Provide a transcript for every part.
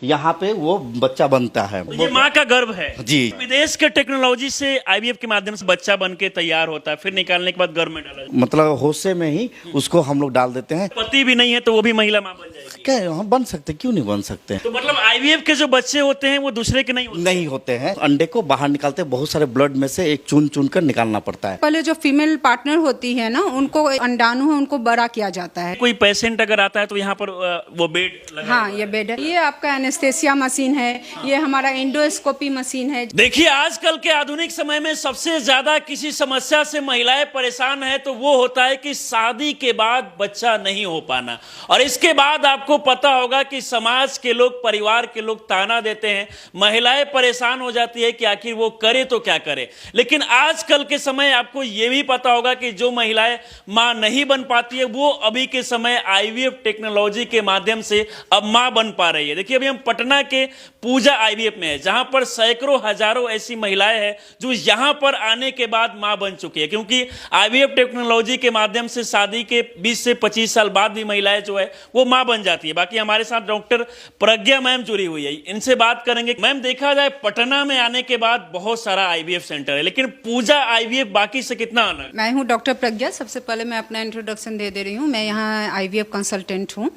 यहाँ पे वो बच्चा बनता है। ये माँ का गर्व है जी। विदेश के टेक्नोलॉजी से आईवीएफ के माध्यम से बच्चा बन के तैयार होता है, फिर निकालने के बाद गर्भ में डाला जाता है। मतलब होशे में ही उसको हम लोग डाल देते हैं। पति भी नहीं है तो वो भी महिला माँ बन जाएगी। क्या हम बन सकते, क्यों नहीं बन सकते? तो मतलब आईवीएफ के जो बच्चे होते हैं वो दूसरे के नहीं होते? नहीं होते हैं। अंडे को बाहर निकालते बहुत सारे ब्लड में से एक चुन चुन कर निकालना पड़ता है। पहले जो फीमेल पार्टनर होती है ना, उनको अंडाणु है उनको बड़ा किया जाता है। कोई पेशेंट अगर आता है तो यहाँ पर वो बेड लगा हाँ, ये बेड है। ये आपका एनेस्थेसिया मशीन है। ये हमारा एंडोस्कोपी मशीन है। देखिए, आजकल के आधुनिक समय में सबसे ज्यादा किसी समस्या से महिलाएं परेशान है तो वो होता है कि शादी के बाद बच्चा नहीं हो पाना। और इसके बाद आपको पता होगा कि समाज के लोग, परिवार के लोग ताना देते हैं, महिलाएं परेशान हो जाती है कि आखिर वो करे तो क्या करे। लेकिन आजकल के समय आपको ये भी पता होगा कि जो महिलाएं मां नहीं बन पाती है वो अभी के समय आईवीएफ टेक्नोलॉजी के माध्यम से अब मां बन पा रही है। देखिए, अभी हम पटना के पूजा आईवीएफ में है, जहां पर सैकड़ों हजारों ऐसी महिलाएं हैं जो यहां पर आने के बाद मां बन चुकी है। क्योंकि आईवीएफ टेक्नोलॉजी के माध्यम से शादी के 20 से 25 साल बाद भी महिलाएं जो है वो मां बन जाती है। बाकी हमारे साथ डॉक्टर प्रज्ञा मैम जुड़ी हुई है, इनसे बात करेंगे। मैम, देखा जाए पटना में आने के बाद बहुत सारा आईवीएफ सेंटर है, लेकिन पूजा आईवीएफ बाकी से कितना अलग? मैं हूँ डॉक्टर प्रज्ञा। सबसे पहले मैं अपना इंट्रोडक्शन दे रही हूँ। मैं यहाँ आईवीएफ कंसल्टेंट हूँ।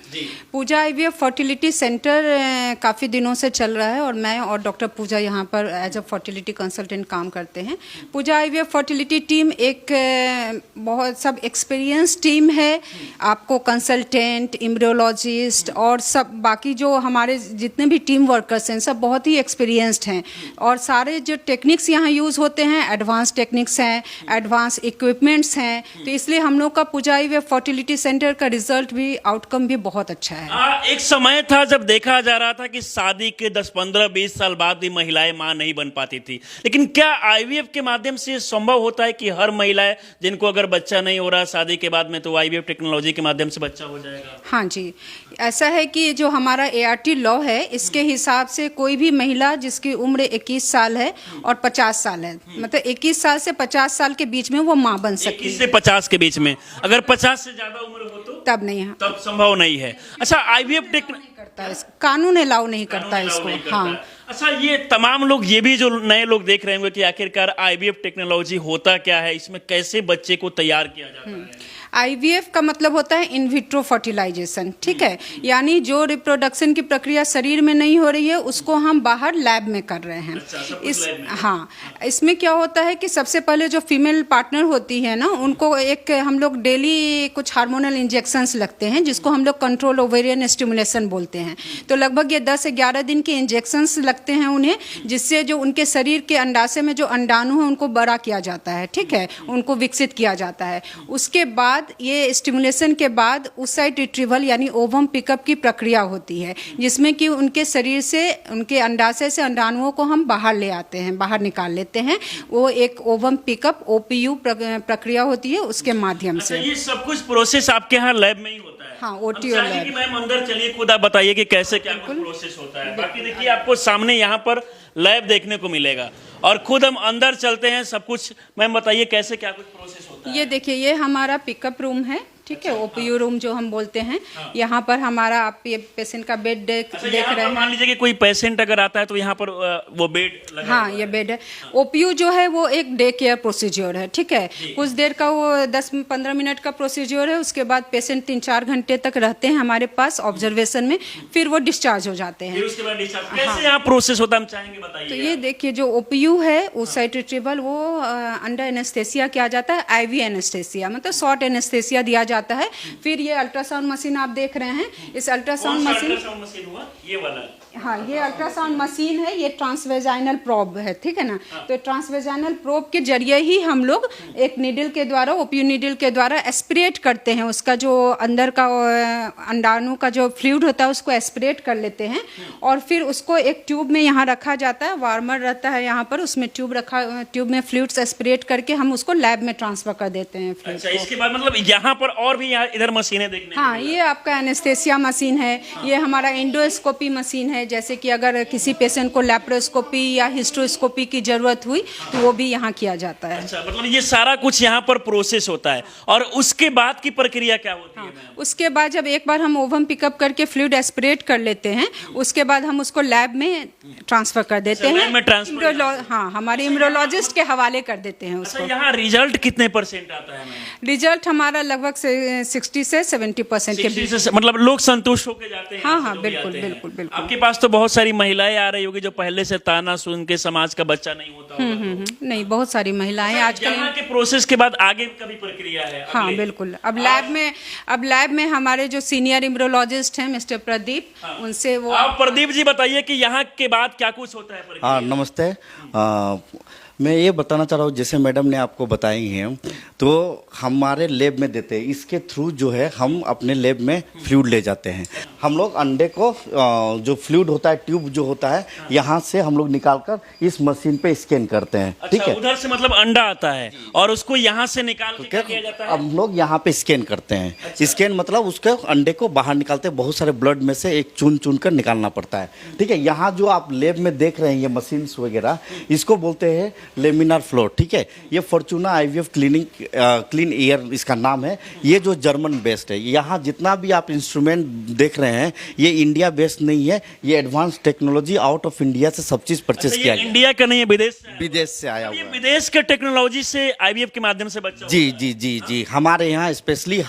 पूजा आईवीएफ फर्टिलिटी सेंटर काफ़ी दिनों से चल रहा है और मैं और डॉक्टर पूजा यहाँ पर एज अ फर्टिलिटी कंसल्टेंट काम करते हैं। पूजा आईवीएफ फर्टिलिटी टीम एक बहुत सब एक्सपीरियंस टीम है। आपको कंसल्टेंट, एम्ब्रियोलॉजिस्ट और सब बाकी जो हमारे जितने भी टीम वर्कर्स हैं सब बहुत ही एक्सपीरियंस्ड हैं। और सारे जो टेक्निक्स यहाँ यूज़ होते हैं एडवांस टेक्निक्स हैं, एडवांस इक्विपमेंट्स हैं। तो इसलिए हम लोग का पूजा आईवीएफ फर्टिलिटी सेंटर का रिजल्ट भी, आउटकम भी बहुत अच्छा है। एक समय था जब देखा जा रहा था कि शादी के 10, 15, 20 साल बाद भी महिलाएं मां नहीं बन पाती थी, लेकिन क्या आईवीएफ के माध्यम से संभव होता है कि हर महिलाएं जिनको अगर बच्चा नहीं हो रहा शादी के बाद में तो आईवीएफ टेक्नोलॉजी के माध्यम से बच्चा हो जाएगा? हाँ जी, ऐसा है कि जो हमारा ART लॉ है इसके हिसाब से कोई भी महिला जिसकी उम्र 21 साल है और 50 साल है, मतलब 21 साल से 50 साल के बीच में वो माँ बन सकती है। 21 से 50 के बीच में। अगर 50 से ज्यादा उम्र हो तो तब नहीं है, तब संभव नहीं है। अच्छा, आईवीएफ करता है, कानून अलाउ नहीं करता है इसको। हाँ। अच्छा, ये तमाम लोग, ये भी जो नए लोग देख रहे होंगे कि आखिरकार आईवीएफ टेक्नोलॉजी होता क्या है, इसमें कैसे बच्चे को तैयार किया जाता है? IVF का मतलब होता है इन विट्रो फर्टिलाइजेशन, ठीक है। यानी जो रिप्रोडक्शन की प्रक्रिया शरीर में नहीं हो रही है उसको हम बाहर लैब में कर रहे हैं। हाँ, इसमें क्या होता है कि सबसे पहले जो फीमेल पार्टनर होती है ना, उनको एक हम लोग डेली कुछ हार्मोनल इंजेक्शंस लगते हैं जिसको हम लोग कंट्रोल ओवेरियन स्टिमुलेशन बोलते हैं। तो लगभग ये 10 से 11 दिन के इंजेक्शंस लगते हैं उन्हें, जिससे जो उनके शरीर के अंडाशय में जो अंडाणु है उनको बड़ा किया जाता है, ठीक है, उनको विकसित किया जाता है। उसके बाद ये स्टिमुलेशन के बाद oocyte रिट्रीवल यानी ओवम पिकअप की प्रक्रिया होती है, जिसमें कि उनके शरीर से, उनके अंडाशय से अंडाणुओं को हम बाहर ले आते हैं, बाहर निकाल लेते हैं। वो एक ओवम पिकअप OPU प्रक्रिया होती है, उसके माध्यम से। ये सब कुछ प्रोसेस आपके यहाँ लैब में ही होता है? हाँ, OTO लैब। मैम, अंदर चलिए, खुद आप बताइए कि कैसे क्या कुछ प्रोसेस होता है। बाकी देखिए, आपको सामने यहाँ पर लैब देखने को मिलेगा और खुद हम अंदर चलते हैं सब कुछ। मैम, बताइए कैसे क्या कुछ प्रोसेस होता है? ये देखिए, ये हमारा पिकअप रूम है, ठीक है। OPU रूम जो हम बोलते हैं। यहाँ पर हमारा आप ये पेशेंट का बेड देख रहे हैं। मान लीजिए कि कोई पेशेंट अगर आता है तो यहाँ पर वो बेड लगा। हाँ, ये बेड है। OPU जो है वो एक डे केयर प्रोसीजर है, ठीक है। कुछ देर का वो 10-15 मिनट का प्रोसीजर है। उसके बाद पेशेंट 3-4 घंटे तक रहते हैं हमारे पास ऑब्जर्वेशन में, फिर वो डिस्चार्ज हो जाते हैं। उसके बाद डिस्चार्ज कैसे यहाँ प्रोसेस होता है, हम चाहेंगे बताइए। तो ये देखिए, जो OPU है oocyte रिट्रीवल, वो अंडर एनेस्थेसिया किया जाता है, IV एनेस्थेसिया, मतलब शॉर्ट एनेस्थेसिया दिया जाता है। फिर ये अल्ट्रासाउंड मशीन आप देख रहे हैं, इस अल्ट्रासाउंड मशीन हुआ ये वाला? हाँ, ये अल्ट्रासाउंड मशीन है, ये ट्रांसवेजाइनल प्रोब है, ठीक है ना। तो ट्रांसवेजाइनल प्रोब के जरिए ही हम लोग एक नीडल के द्वारा, OPU नीडल के द्वारा एस्पिरेट करते हैं, उसका जो अंदर का अंडाणु का जो फ्लूइड होता है उसको एस्पिरेट कर लेते हैं। और फिर उसको एक ट्यूब में यहाँ रखा जाता है, वार्मर रहता है यहाँ पर, उसमें ट्यूब में फ्लूइड्स एस्पिरेट करके हम उसको लैब में ट्रांसफर कर देते हैं। अच्छा, इसके बाद मतलब यहाँ पर और भी यहाँ इधर मशीनें देखने को हाँ, मिल रहा ये आपका एनेस्थेसिया मशीन है। ये हमारा एंडोस्कोपी मशीन है, जैसे कि अगर किसी पेशेंट को लैप्रोस्कोपी या हिस्ट्रोस्कोपी की जरूरत हुई तो वो भी यहाँ किया जाता है। अच्छा, मतलब ये सारा कुछ यहाँ पर प्रोसेस होता है और उसके बाद की प्रक्रिया क्या होती है मैम? उसके बाद जब एक बार हम ओवम पिकअप करके फ्लूइड एस्पिरेट कर लेते हैं, उसके बाद हम उसको लैब में ट्रांसफर कर देते अच्छा, हैं। लैब में ट्रांसफर हाँ, हमारे इम्यूनोलॉजिस्ट के हवाले कर देते हैं अच्छा, उसको। यहाँ रिजल्ट कितने % आता है मैम? रिजल्ट हमारा लगभग 60 से 70% के 60 बीच। से मतलब लोग संतुष्ट होकर जाते हैं हाँ, यहाँ से हाँ, जो भी बिल्कुल, आते हैं। बिल्कुल, बिल्कुल। आपके पास तो बहुत सारी महिलाएं आ रही होगी जो पहले से ताना सुन के समाज का बच्चा नहीं होता होगा। नहीं, बहुत सारी महिलाएं आजकल। यहाँ के प्रोसेस के बाद आगे का भी प्रक्रिया है हाँ, अगले? बिल्कुल। अब लैब में हमारे जो सीनियर इम्यूनोलॉजिस्ट हैं मिस्टर प्रदीप, उनसे वो आप प्रदीप जी बताइए कि यहाँ के बाद क्या कुछ होता है प्रक्रिया? हाँ, नमस्ते। मैं ये बताना चाह रहा हूँ, जैसे मैडम ने आपको बताई हैं तो हमारे लैब में देते हैं। इसके थ्रू जो है हम अपने लैब में फ्लूइड ले जाते हैं। हम लोग अंडे को जो फ्लूइड होता है, ट्यूब जो होता है, यहाँ से हम लोग निकाल कर इस मशीन पे स्कैन करते हैं। ठीक अच्छा, है, उधर से मतलब अंडा आता है और उसको यहाँ से निकाल के क्या किया जाता है? हम लोग यहाँ पे स्कैन करते हैं। स्कैन मतलब उसके अंडे को बाहर निकालते हैं। बहुत सारे ब्लड में से एक चुन चुन कर निकालना पड़ता है। ठीक है, यहाँ जो आप लैब में देख रहे हैं ये मशीन्स वगैरह, इसको बोलते हैं लेमिनार फ्लो। ठीक है, ये फॉर्चूना आईवीएफ क्लीन एयर इसका नाम है। ये जो जर्मन बेस्ड है, यहाँ जितना भी आप इंस्ट्रूमेंट देख रहे हैं ये इंडिया बेस्ड नहीं है। ये advance technology out of India से सब चीज परचेस अच्छा, किया ये गया, इंडिया का नहीं है, विदेश से आया ये हुआ है। विदेश के टेक्नोलॉजी से आईवीएफ के माध्यम से बच्चा जी जी जी जी, हमारे यहाँ स्पेशली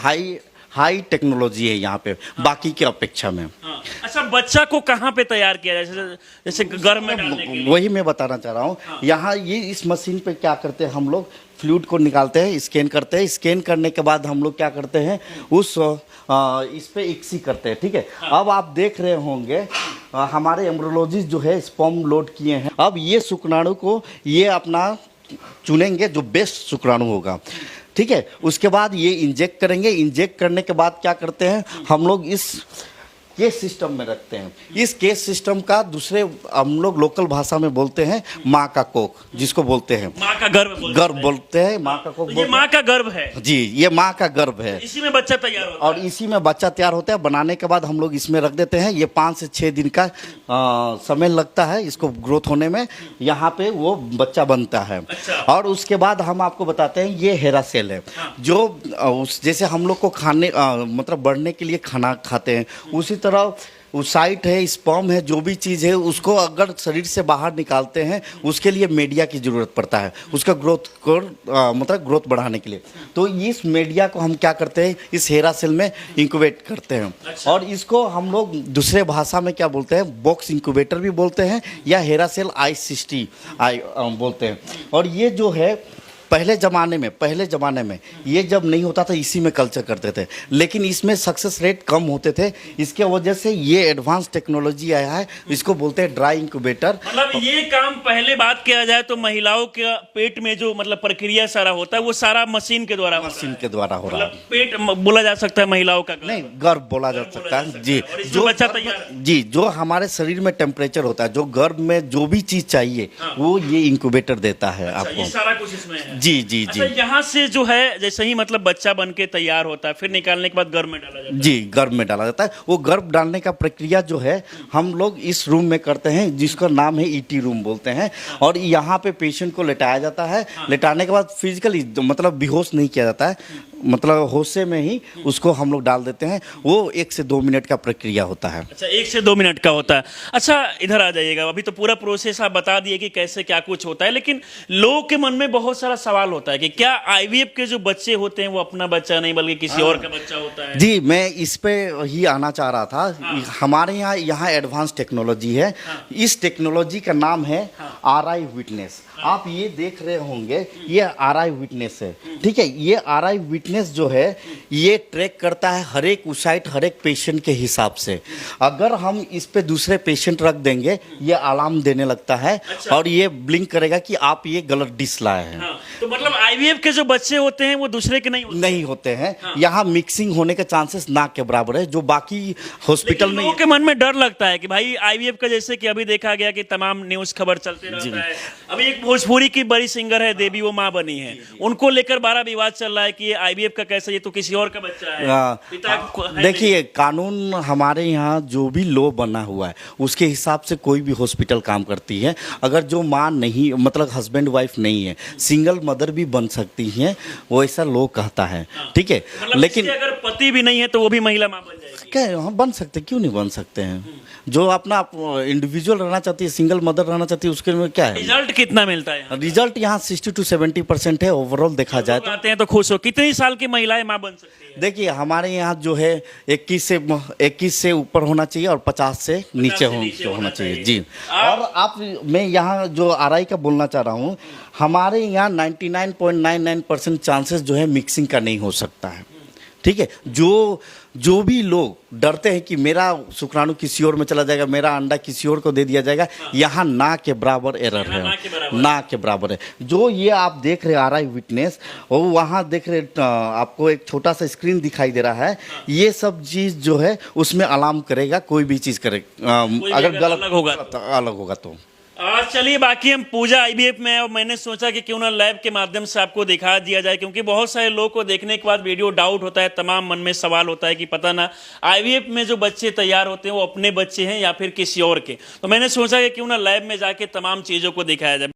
हाई टेक्नोलॉजी है यहाँ पे बाकी के अपेक्षा में। हाँ। अच्छा, बच्चा को कहाँ पे तैयार किया जाए, जैसे गर्भ में डालने के लिए? वही मैं बताना चाह रहा हूँ। यहाँ ये इस मशीन पे क्या करते हैं, हम लोग फ्लूइड को निकालते हैं, स्कैन करते हैं। स्कैन करने के बाद हम लोग क्या करते हैं, उस इस पे इक्सी करते हैं। ठीक है, अब आप देख रहे होंगे हमारे एम्ब्रोलॉजिस्ट जो है स्पर्म लोड किए हैं। अब ये शुक्राणु को ये अपना चुनेंगे जो बेस्ट शुक्राणु होगा। ठीक है, उसके बाद ये इंजेक्ट करेंगे। इंजेक्ट करने के बाद क्या करते हैं, हम लोग इस केस सिस्टम में रखते हैं। इस केस सिस्टम का दूसरे हम लोग लोकल भाषा में बोलते हैं माँ का कोख, जिसको बोलते हैं माँ का गर्भ बोलते हैं, माँ का कोख ये बोलते हैं। माँ का गर्भ है, जी, ये माँ का गर्भ है इसी में बच्चा तैयार होता और इसी में बच्चा तैयार होता है। बनाने के बाद हम लोग इसमें रख देते हैं। ये 5 से 6 दिन का समय लगता है इसको ग्रोथ होने में। यहाँ पे वो बच्चा बनता है। अच्छा। और उसके बाद हम आपको बताते हैं ये हेरा सेल है जो जैसे हम लोग को खाने मतलब बढ़ने के लिए खाना खाते हैं, उसी तरह वो साइट है, स्पर्म है, जो भी चीज़ है उसको अगर शरीर से बाहर निकालते हैं उसके लिए मीडिया की ज़रूरत पड़ता है उसका ग्रोथ को मतलब ग्रोथ बढ़ाने के लिए। तो इस मीडिया को हम क्या करते हैं, इस हेरा सेल में इंक्यूबेट करते हैं। अच्छा। और इसको हम लोग दूसरे भाषा में क्या बोलते हैं, बॉक्स इंक्यूबेटर भी बोलते हैं या हेरा सेल I60 बोलते हैं। और ये जो है पहले ज़माने में ये जब नहीं होता था इसी में कल्चर करते थे, लेकिन इसमें सक्सेस रेट कम होते थे। इसके वजह से ये एडवांस टेक्नोलॉजी आया है, इसको बोलते हैं ड्राई इंक्यूबेटर। मतलब ये काम पहले बात किया जाए तो महिलाओं के पेट में जो मतलब प्रक्रिया सारा होता है वो सारा मशीन के द्वारा मशीन के द्वारा हो रहा है। मतलब पेट बोला जा सकता है महिलाओं का? नहीं, गर्भ बोला जा सकता है जी। और इसमें बच्चा तैयार है? जी, जो हमारे शरीर में टेम्परेचर होता है, जो गर्भ में जो भी चीज़ चाहिए वो ये इंक्यूबेटर देता है अच्छा, आपको। ये सारा कुछ इसमें है? जी जी अच्छा, जी यहाँ से जो है जैसे ही मतलब बच्चा बन के तैयार होता है फिर निकालने के बाद गर्भ में डाला जाता है? जी, गर्भ में डाला जाता है। वो गर्भ डालने का प्रक्रिया जो है हम लोग इस रूम में करते हैं जिसका नाम है ईटी रूम बोलते हैं। और यहाँ पे पेशेंट को लेटाया जाता है। लेटाने के बाद फिजिकली मतलब बेहोश नहीं किया जाता है, मतलब होशे में ही उसको हम लोग डाल देते हैं। वो 1 से 2 मिनट का प्रक्रिया होता है। अच्छा, 1 से 2 मिनट का होता है। अच्छा, इधर आ जाइएगा। अभी तो पूरा प्रोसेस आप बता दिए कि कैसे क्या कुछ होता है, लेकिन लोगों के मन में बहुत सारा सवाल होता है कि क्या आईवीएफ के जो बच्चे होते हैं वो अपना बच्चा नहीं बल्कि किसी और का बच्चा होता है? जी, मैं इस पे ही आना चाह रहा था। हमारे यहाँ एडवांस टेक्नोलॉजी है। इस टेक्नोलॉजी का नाम है RI विटनेस। आप ये देख रहे होंगे ये RI विटनेस है। ठीक है, ये RI विटनेस जो है ये ट्रैक करता है हर एक साइट हर एक पेशेंट के हिसाब से। अगर हम इस पे दूसरे पेशेंट रख देंगे ये अलार्म देने लगता है। अच्छा। और ये ब्लिंक करेगा कि आप ये गलत डिश लाए हैं। तो मतलब आईवीएफ के जो बच्चे होते हैं वो दूसरे के नहीं होते? नहीं होते हैं। यहाँ मिक्सिंग होने के चांसेस ना के बराबर है, जो बाकी हॉस्पिटल लेकिन में लोगों के मन में डर लगता है कि भाई आईवीएफ का, जैसे कि अभी देखा गया कि तमाम न्यूज खबर चलते रहता है। अभी एक भोजपुरी की बड़ी सिंगर है देवी, वो माँ बनी है, उनको लेकर बड़ा विवाद चल रहा है कि ये आईवीएफ का कैसे, ये तो किसी और का बच्चा है, पिता को है देखिए कानून हमारे यहाँ जो भी लॉ बना हुआ है उसके हिसाब से कोई भी हॉस्पिटल काम करती है। अगर जो माँ नहीं, मतलब हस्बैंड वाइफ नहीं है, सिंगल मदर भी बन सकती है, वो ऐसा लॉ कहता है, ठीक है। मतलब लेकिन इसके अगर पति भी नहीं है तो वो भी महिला माँ बन जाएगी? क्या हम बन सकते, क्यों नहीं बन सकते हैं? जो अपना इंडिविजुअल रहना चाहती है, सिंगल मदर रहना चाहती है, उसके में क्या है? रिजल्ट कितना मिलता है? रिजल्ट यहाँ 60 to 70% है ओवरऑल देखा जाए तो। आते हैं तो खुश हो। कितनी साल की महिलाएं माँ बन सकती है? देखिए हमारे यहाँ जो है 21 से ऊपर होना चाहिए और 50 से नीचे होना चाहिए जी। और आप, मैं यहाँ जो आरआई का बोलना चाह रहा हूँ, हमारे यहाँ 99.99% चांसेस जो है मिक्सिंग का नहीं हो सकता है, ठीक है। जो भी लोग डरते हैं कि मेरा शुक्राणु किसी और में चला जाएगा, मेरा अंडा किसी और को दे दिया जाएगा, यहाँ ना के बराबर एरर है, ना के बराबर है। जो ये आप देख रहे आरआई विटनेस, और वहाँ देख रहे आपको एक छोटा सा स्क्रीन दिखाई दे रहा है, ये सब चीज़ जो है उसमें अलार्म करेगा, कोई भी चीज़ करे, अगर गलत अलग होगा तो। आज चलिए, बाकी हम पूजा आईवीएफ में है और मैंने सोचा कि क्यों ना लैब के माध्यम से आपको दिखा दिया जाए, क्योंकि बहुत सारे लोगों को देखने के बाद वीडियो डाउट होता है, तमाम मन में सवाल होता है कि पता ना आईवीएफ में जो बच्चे तैयार होते हैं वो अपने बच्चे हैं या फिर किसी और के। तो मैंने सोचा कि क्यों ना लैब में जाके तमाम चीज़ों को दिखाया जाए।